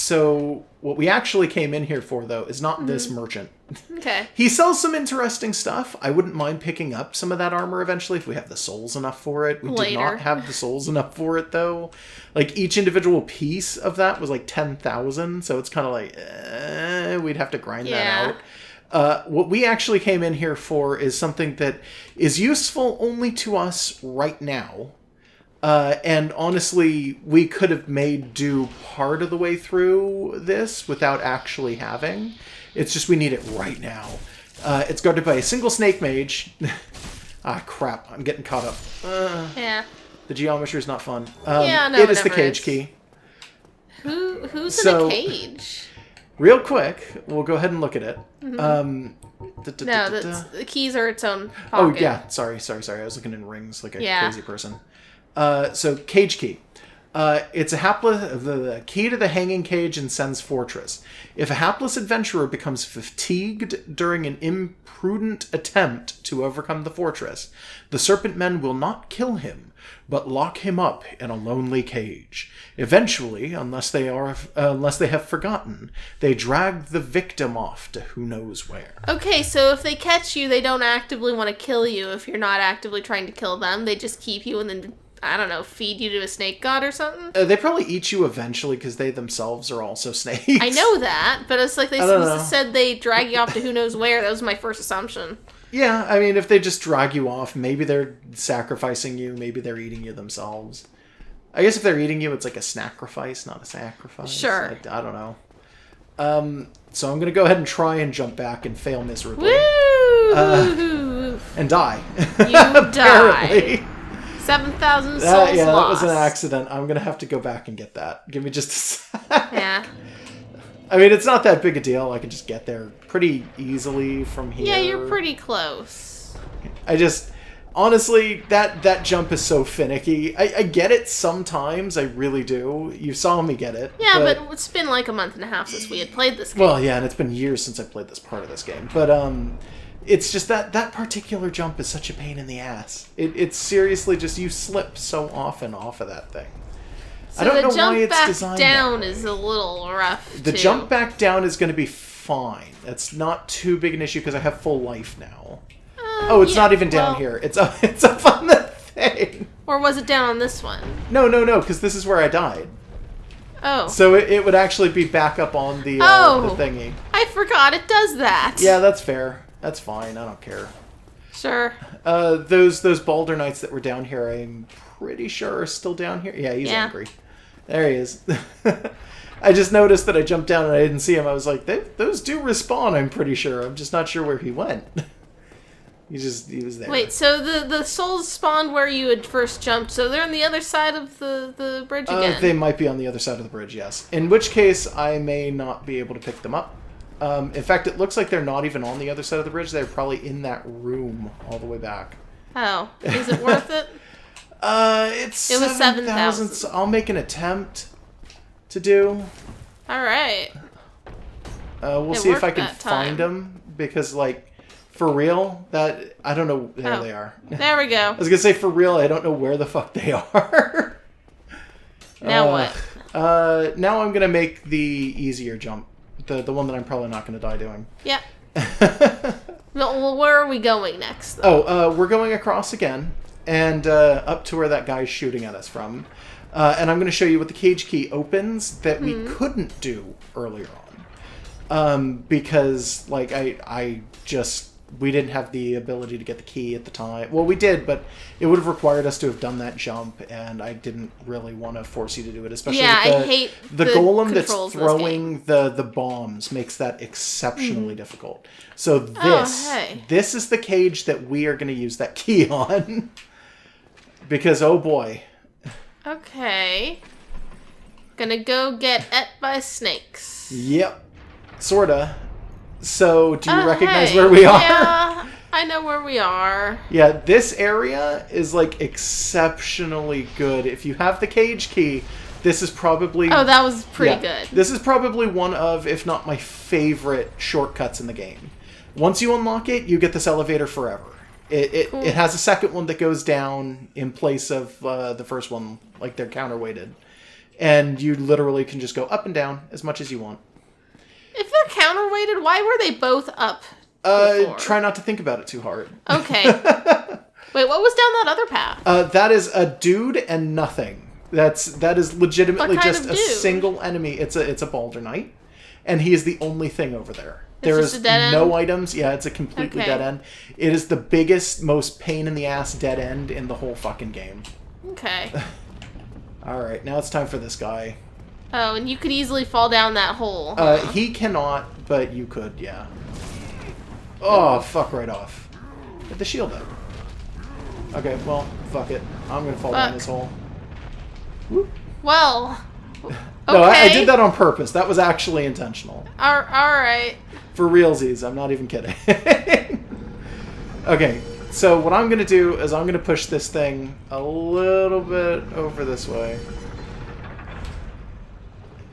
So what we actually came in here for, though, is not this merchant. Okay. He sells some interesting stuff. I wouldn't mind picking up some of that armor eventually if we have the souls enough for it. We did not have the souls enough for it, though. Like, each individual piece of that was like 10,000, so it's kind of like, we'd have to grind that out. What we actually came in here for is something that is useful only to us right now. And honestly, we could have made do part of the way through this without actually having. It's just we need it right now. It's guarded by a single snake mage. Crap. I'm getting caught up. Yeah. The geometry is not fun. No, it is the cage key. Who's in the cage? Real quick, we'll go ahead and look at it. The keys are its own pocket. Oh, yeah. Sorry. I was looking in rings like a crazy person. So, cage key. It's the key to the hanging cage in Sen's fortress. If a hapless adventurer becomes fatigued during an imprudent attempt to overcome the fortress, the serpent men will not kill him, but lock him up in a lonely cage. Eventually, unless they have forgotten, they drag the victim off to who knows where. Okay, so if they catch you, they don't actively want to kill you if you're not actively trying to kill them. They just keep you and then, I don't know, feed you to a snake god or something? They probably eat you eventually because they themselves are also snakes. I know that, but it's like they said they drag you off to who knows where. That was my first assumption. Yeah, I mean, if they just drag you off, maybe they're sacrificing you, maybe they're eating you themselves. I guess if they're eating you, it's like a snacrifice, not a sacrifice. Sure. I don't know. So I'm going to go ahead and try and jump back and fail miserably. Woo! And die. You die. 7,000 souls lost. Yeah, that was an accident. I'm going to have to go back and get that. Give me just a sec. Yeah. I mean, it's not that big a deal. I can just get there pretty easily from here. Yeah, you're pretty close. Honestly, that jump is so finicky. I get it sometimes. I really do. You saw me get it. Yeah, but it's been like a month and a half since we had played this game. Well, yeah, and it's been years since I played this part of this game. But it's just that particular jump is such a pain in the ass. It's seriously just you slip so often off of that thing. So I don't know jump why it's back designed down that way. is a little rough. The jump back down is going to be fine. That's not too big an issue because I have full life now. It's not even down here. It's up on the thing. Or was it down on this one? No, because this is where I died. Oh. So it would actually be back up on the thingy. I forgot it does that. Yeah, that's fair. That's fine. I don't care. Sure. Those Balder Knights that were down here, I'm pretty sure are still down here. Yeah, he's angry. There he is. I just noticed that I jumped down and I didn't see him. I was like, those do respawn, I'm pretty sure. I'm just not sure where he went. He was there. Wait, so the souls spawned where you had first jumped, so they're on the other side of the bridge again? They might be on the other side of the bridge, yes. In which case, I may not be able to pick them up. In fact, it looks like they're not even on the other side of the bridge. They're probably in that room all the way back. Oh. Is it worth it? It was 7,000. So I'll make an attempt to do. All right. We'll see if I can find them, because, like, for real, I don't know. There they are. There we go. I was going to say, for real, I don't know where the fuck they are. Now what? Now I'm going to make the easier jump. The one that I'm probably not going to die doing. Yeah. Well, where are we going next, though? We're going across again, and up to where that guy's shooting at us from. And I'm going to show you what the cage key opens that we couldn't do earlier on. Because, like, we didn't have the ability to get the key at the time. Well, we did, but it would have required us to have done that jump, and I didn't really want to force you to do it. Especially I hate the golem that's throwing the bombs makes that exceptionally difficult. So this is the cage that we are going to use that key on. Because, oh boy. Okay. Gonna go get et by snakes. Yep. Sorta. So, do you recognize where we are? Yeah, I know where we are. Yeah, this area is, like, exceptionally good. If you have the cage key, this is probably... Oh, that was pretty good. This is probably one of, if not my favorite, shortcuts in the game. Once you unlock it, you get this elevator forever. It has a second one that goes down in place of the first one, like they're counterweighted. And you literally can just go up and down as much as you want. If they're counterweighted, why were they both up before? Try not to think about it too hard. Okay. Wait, what was down that other path? That is a dude and nothing. That is legitimately just a dude? single enemy. It's a Baldur Knight, and he is the only thing over there. There just is a dead no end? items. Yeah, it's a completely Okay. dead end. It is the biggest, most pain in the ass dead end in the whole fucking game. Okay. All right, now it's time for this guy. Oh, and you could easily fall down that hole. He cannot, but you could, yeah. Oh, fuck right off. Get the shield up. Okay, well, fuck it. I'm gonna fall down this hole. Whoop. Well, okay. No, I did that on purpose. That was actually intentional. All right. For realsies, I'm not even kidding. Okay, so what I'm gonna do is I'm gonna push this thing a little bit over this way.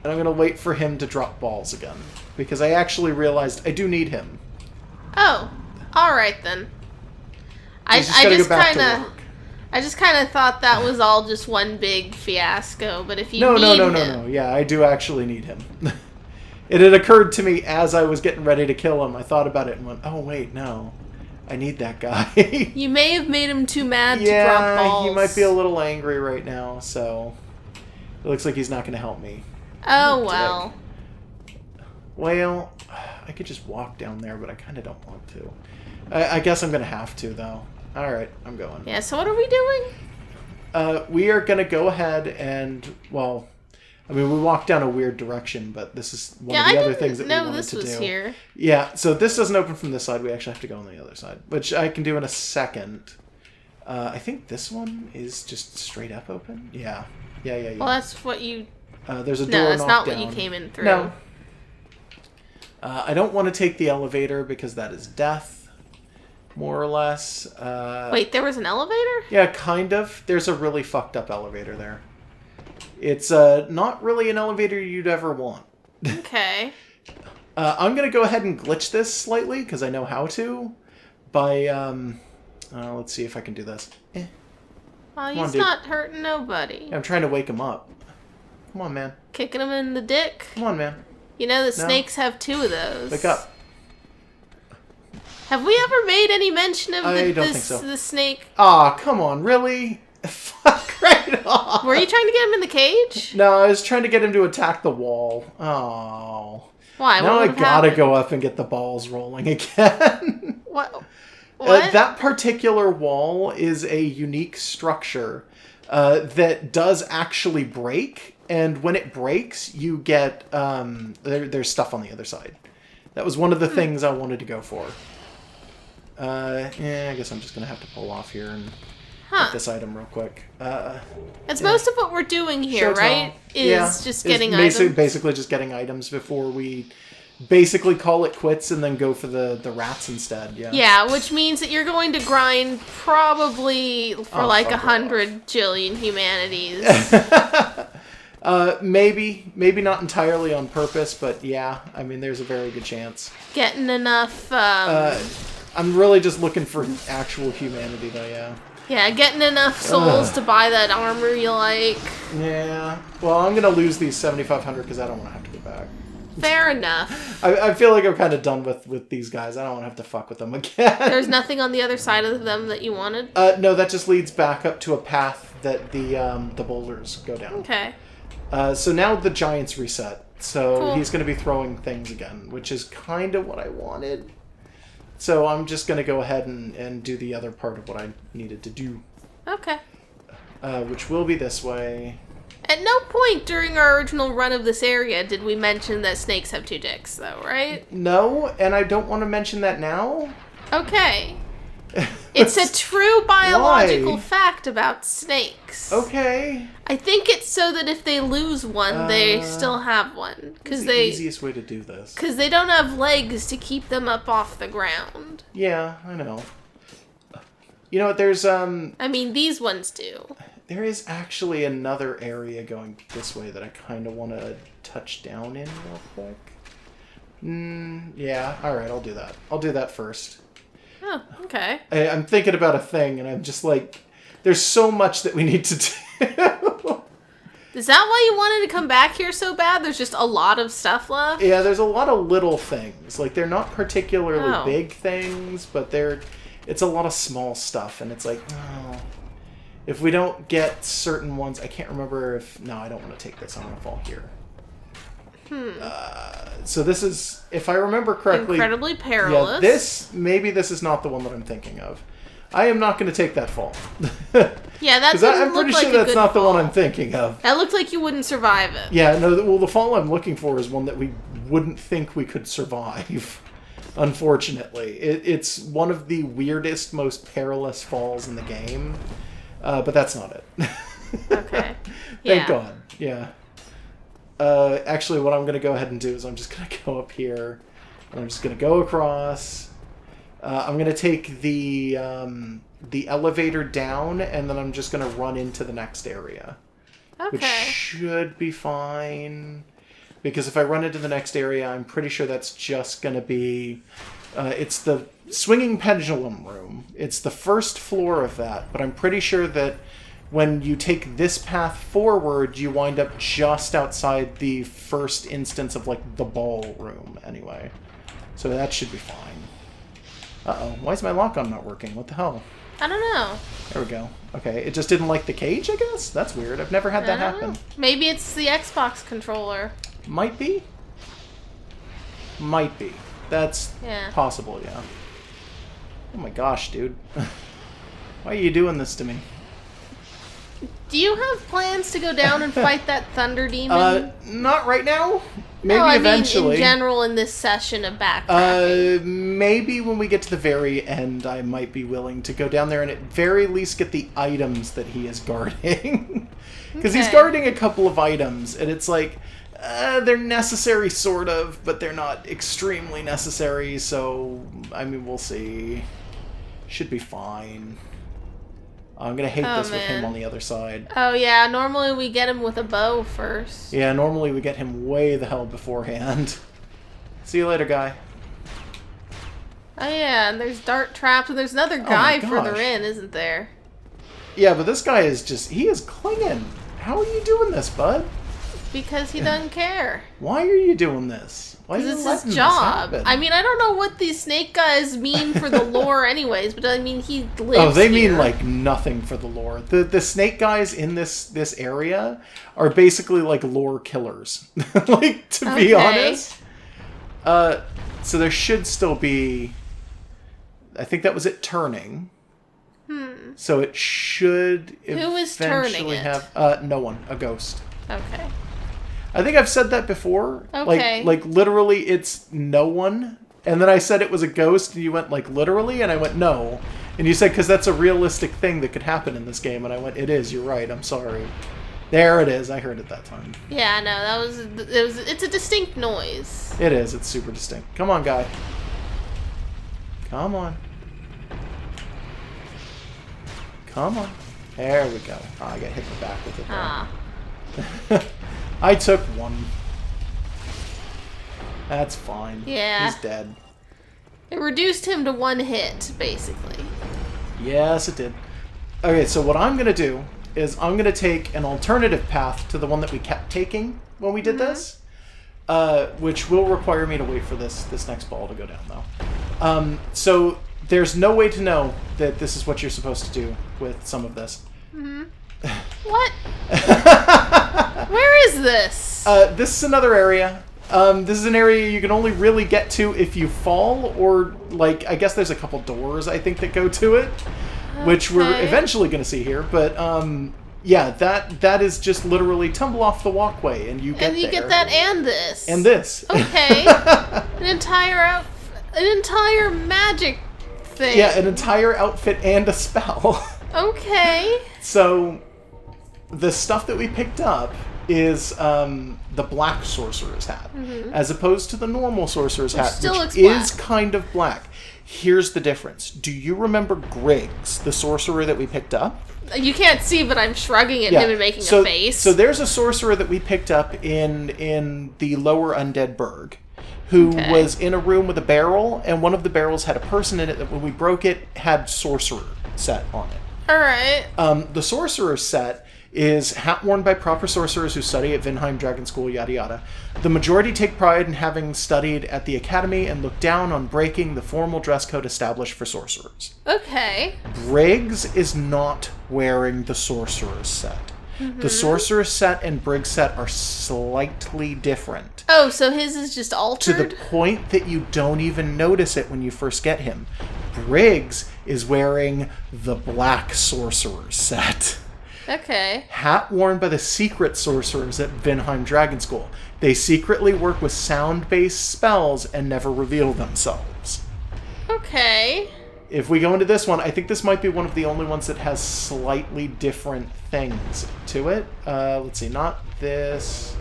And I'm gonna wait for him to drop balls again. Because I actually realized I do need him. Oh, all right then. I He's just gotta just go back to kind of, work. I just kind of thought that was all just one big fiasco. But if you No. need him, Yeah, I do actually need him. It had occurred to me as I was getting ready to kill him. I thought about it and went, oh wait, no. I need that guy. you may have made him too mad to drop balls. He might be a little angry right now, so it looks like he's not going to help me. Oh, well. Well, I could just walk down there, but I kind of don't want to. I guess I'm going to have to, though. All right, I'm going. Yeah, so what are we doing? We are going to go ahead and, well, I mean, we walked down a weird direction, but this is one of the other things that we wanted to do. this was here. Yeah, so this doesn't open from this side. We actually have to go on the other side, which I can do in a second. I think this one is just straight up open. Yeah. Well, that's what you... There's a door No, that's not down. what you came in through. No. I don't want to take the elevator because that is death, more or less. Wait, there was an elevator? Yeah, kind of. There's a really fucked up elevator there. It's not really an elevator you'd ever want. Okay. I'm going to go ahead and glitch this slightly because I know how to. By, let's see if I can do this. Well, he's not hurting nobody. I'm trying to wake him up. Come on, man. Kicking him in the dick? Come on, man. You know the snakes have 2 of those. Wake up. Have we ever made any mention of I don't think so. the snake? Aw, come on, really? Fuck right off. Were you trying to get him in the cage? No, I was trying to get him to attack the wall. Oh. Why? Now What I would gotta happen? go up and get the balls rolling again. What? That particular wall is a unique structure that does actually break, and when it breaks, you get there's stuff on the other side. That was one of the things I wanted to go for. I guess I'm just gonna have to pull off here and get this item real quick. It's most of what we're doing here, right? Is just getting items. Basically just getting items before we basically call it quits and then go for the rats instead. Yeah, which means that you're going to grind probably for like 100 jillion humanities. Maybe not entirely on purpose, but yeah, I mean, there's a very good chance. Getting enough. I'm really just looking for actual humanity, though. Yeah. Yeah, getting enough souls to buy that armor you like. Yeah. Well, I'm gonna lose these 7,500 because I don't want to have to go back. Fair enough. I feel like I'm kind of done with these guys. I don't want to have to fuck with them again. There's nothing on the other side of them that you wanted? No, that just leads back up to a path that the boulders go down. Okay. So now the giant's reset. So Cool. He's going to be throwing things again, which is kind of what I wanted. So I'm just going to go ahead and do the other part of what I needed to do. Okay. Which will be this way. At no point during our original run of this area did we mention that snakes have 2 dicks, though, right? No, and I don't want to mention that now. Okay. It's a true biological Why? fact about snakes. Okay. I think it's so that if they lose one, they still have one. It's the easiest way to do this. Because they don't have legs to keep them up off the ground. Yeah, I know. You know what, there's, I mean, these ones do. There is actually another area going this way that I kind of want to touch down in real quick. Yeah, alright, I'll do that. I'll do that first. Oh, okay. I'm thinking about a thing, and I'm just like, there's so much that we need to do. Is that why you wanted to come back here so bad? There's just a lot of stuff left? Yeah, there's a lot of little things. Like, they're not particularly big things, but it's a lot of small stuff, and it's like, oh, if we don't get certain ones, I can't remember if, no, I don't want to take this, I'm going to fall here. So this is, if I remember correctly... Incredibly perilous. Yeah, maybe this is not the one that I'm thinking of. I am not going to take that fall. Yeah, that's I'm pretty sure that's not the one I'm thinking of. That looked like you wouldn't survive it. Yeah, no, well, the fall I'm looking for is one that we wouldn't think we could survive, unfortunately. It's one of the weirdest, most perilous falls in the game, but that's not it. Okay. Thank God, yeah. Actually, what I'm going to go ahead and do is I'm just going to go up here, and I'm just going to go across. I'm going to take the elevator down, and then I'm just going to run into the next area. Okay. Which should be fine. Because if I run into the next area, I'm pretty sure that's just going to be... it's the swinging pendulum room. It's the first floor of that, but I'm pretty sure that when you take this path forward, you wind up just outside the first instance of, like, the ballroom, anyway. So that should be fine. Uh-oh, why is my lock-on not working? What the hell? I don't know. There we go. Okay, it just didn't like the cage, I guess? That's weird. I've never had that happen. Maybe it's the Xbox controller. Might be. Might be. That's possible, yeah. Oh my gosh, dude. Why are you doing this to me? Do you have plans to go down and fight that thunder demon? Not right now. Maybe no, I eventually. mean in general in this session of backtracking. Maybe when we get to the very end, I might be willing to go down there and at very least get the items that he is guarding. Because he's guarding a couple of items, and it's like, they're necessary, sort of, but they're not extremely necessary, so, I mean, we'll see. Should be fine. I'm going to hate this with him on the other side. Oh, yeah. Normally we get him with a bow first. Yeah, normally we get him way the hell beforehand. See you later, guy. Oh, yeah. And there's dart traps, and there's another guy further in, isn't there? Yeah, but this guy is just... He is clinging. How are you doing this, bud? Because he doesn't care. Why are you doing this? Because it's his job. I mean, I don't know what these snake guys mean for the lore anyways, but I mean, he lives Oh, they here. mean, like, nothing for the lore. The snake guys in this area are basically, like, lore killers. Like, to be honest. So there should still be... I think that was it turning. So it should Who is turning it? have... no one. A ghost. Okay. I think I've said that before. Okay. Like literally, it's no one. And then I said it was a ghost, and you went, like, literally? And I went, no. And you said, because that's a realistic thing that could happen in this game. And I went, it is, you're right, I'm sorry. There it is, I heard it that time. Yeah, no, it's a distinct noise. It is, it's super distinct. Come on, guy. Come on. Come on. There we go. Oh, I got hit in the back with it there. Ah. I took one. That's fine. Yeah. He's dead. It reduced him to one hit, basically. Yes, it did. Okay, so what I'm going to do is I'm going to take an alternative path to the one that we kept taking when we did this, which will require me to wait for this next ball to go down, though. So there's no way to know that this is what you're supposed to do with some of this. What? Where is this? This is another area. This is an area you can only really get to if you fall, or, like, I guess there's a couple doors, I think, that go to it, which we're eventually going to see here, but, yeah, that is just literally tumble off the walkway, and you get there. And you get that and this. And this. Okay. An entire magic thing. Yeah, an entire outfit and a spell. Okay. So, the stuff that we picked up is the black sorcerer's hat, as opposed to the normal sorcerer's hat, which is kind of black. Here's the difference. Do you remember Griggs, the sorcerer that we picked up? You can't see, but I'm shrugging at him and making a face. So there's a sorcerer that we picked up in the lower Undead Burg, who was in a room with a barrel, and one of the barrels had a person in it that when we broke it had sorcerer set on it. All right. The sorcerer set is hat worn by proper sorcerers who study at Vinheim Dragon School, yada yada. The majority take pride in having studied at the academy and look down on breaking the formal dress code established for sorcerers. Okay. Briggs is not wearing the sorcerer's set. The sorcerer's set and Briggs' set are slightly different. Oh, so his is just altered? To the point that you don't even notice it when you first get him. Briggs is wearing the black sorcerer's set. Okay. Hat worn by the secret sorcerers at Vinheim Dragon School. They secretly work with sound-based spells and never reveal themselves. Okay. If we go into this one, I think this might be one of the only ones that has slightly different things to it. Let's see, not this.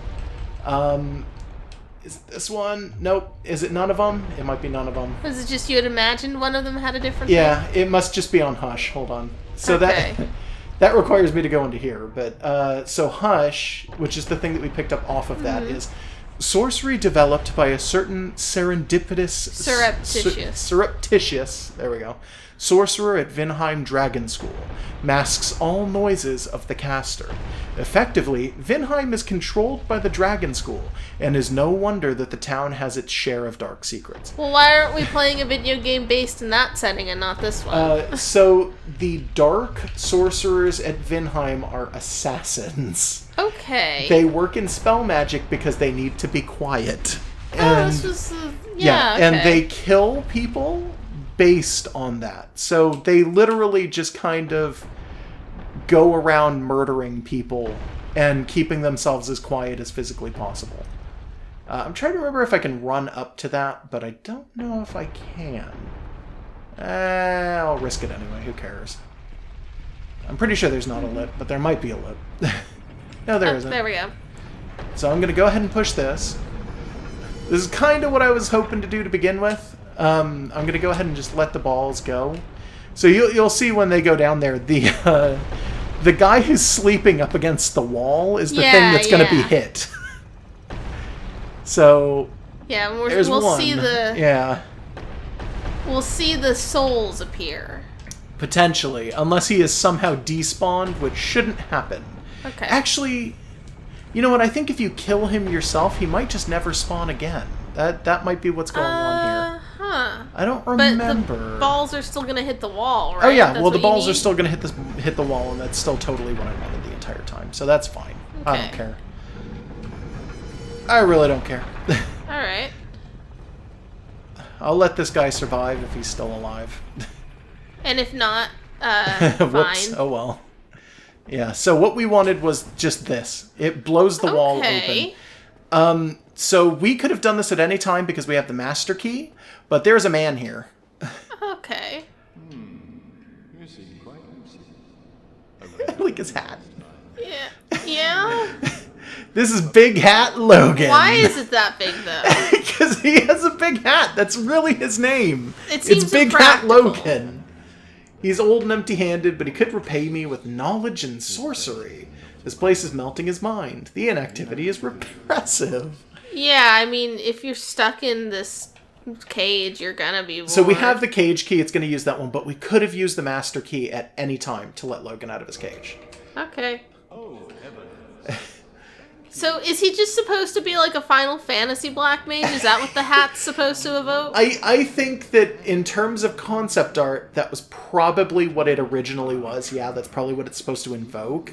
Is this one? Nope. Is it none of them? It might be none of them. Was it just you had imagined one of them had a different Yeah, thing? it must just be on Hush. Hold on. So Okay. that requires me to go into here. But so Hush, which is the thing that we picked up off of that, is sorcery developed by a certain surreptitious, there we go, sorcerer at Vinheim Dragon School, masks all noises of the caster. Effectively, Vinheim is controlled by the Dragon School, and is no wonder that the town has its share of dark secrets. Well, why aren't we playing a video game based in that setting and not this one? So the dark sorcerers at Vinheim are assassins. Okay. They work in spell magic because they need to be quiet. This was... okay. And they kill people based on that. So they literally just kind of go around murdering people and keeping themselves as quiet as physically possible. I'm trying to remember if I can run up to that, but I don't know if I can. I'll risk it anyway. Who cares? I'm pretty sure there's not a lip, but there might be a lip. No, there isn't. There we go. So I'm going to go ahead and push this. This is kind of what I was hoping to do to begin with. I'm going to go ahead and just let the balls go. So you'll see when they go down there, the guy who's sleeping up against the wall is the thing that's going to be hit. So yeah, we'll one. See the we'll see the souls appear. Potentially, unless he is somehow despawned, which shouldn't happen. Okay. Actually, you know what? I think if you kill him yourself, he might just never spawn again. That might be what's going on here. Huh. I don't remember. But the balls are still gonna hit the wall, right? Oh yeah, That's well the what you balls are need? still gonna hit the wall, and that's still totally what I wanted the entire time. So that's fine. I don't Okay. care. I really don't care. All right. I'll let this guy survive if he's still alive. And if not, Whoops. fine. Oh well. Yeah. So what we wanted was just this. It blows the wall open. So we could have done this at any time because we have the master key, but there's a man here. Okay. Like his hat. Yeah. Yeah. This is Big Hat Logan. Why is it that big though? Because he has a big hat. That's really his name. It seems It's Big Hat impractical. Logan. He's old and empty-handed, but he could repay me with knowledge and sorcery. This place is melting his mind. The inactivity is repressive. Yeah, I mean, if you're stuck in this cage, you're gonna be bored. So we have the cage key. It's going to use that one, but we could have used the master key at any time to let Logan out of his cage. Okay. So is he just supposed to be like a Final Fantasy Black Mage? Is that what the hat's supposed to evoke? I think that in terms of concept art, that was probably what it originally was. Yeah, that's probably what it's supposed to invoke.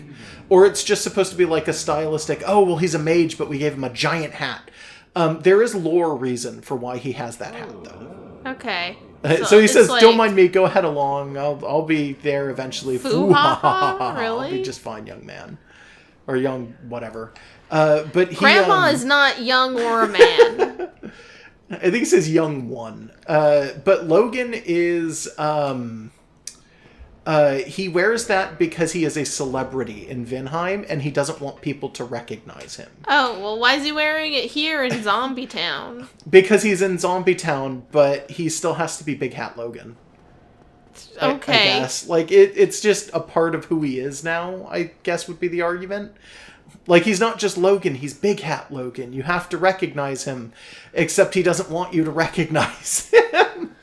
Or it's just supposed to be like a stylistic, oh, well, he's a mage, but we gave him a giant hat. There is lore reason for why he has that hat, though. Okay. So he it's says, like, don't mind me, go ahead along. I'll be there eventually. Foo-ha-ha? I'll be Really? just fine, young man. Or young whatever. But he, Grandma is not young or a man. I think he says young one. But Logan is... he wears that because he is a celebrity in Vinheim, and he doesn't want people to recognize him. Oh, well, why is he wearing it here in Zombie Town? Because he's in Zombie Town, but he still has to be Big Hat Logan. Okay. I guess. Like, it's just a part of who he is now, I guess would be the argument. Like, he's not just Logan, he's Big Hat Logan. You have to recognize him, except he doesn't want you to recognize him.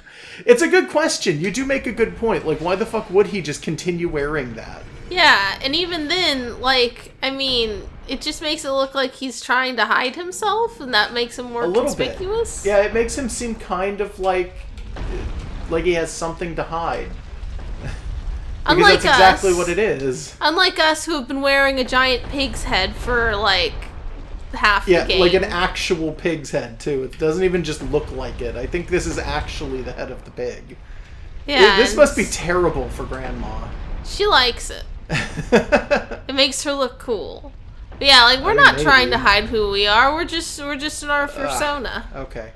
It's a good question. You do make a good point. Like, why the fuck would he just continue wearing that? Yeah, and even then, like, I mean, it just makes it look like he's trying to hide himself, and that makes him more conspicuous. Bit. Yeah, it makes him seem kind of like he has something to hide. Because unlike that's exactly what it is. Unlike us, who have been wearing a giant pig's head for, like, half the game. Yeah, like an actual pig's head, too. It doesn't even just look like it. I think this is actually the head of the pig. Yeah. This must be terrible for Grandma. She likes it. It makes her look cool. But yeah, like, we're not trying to hide who we are. We're just in our persona. Okay.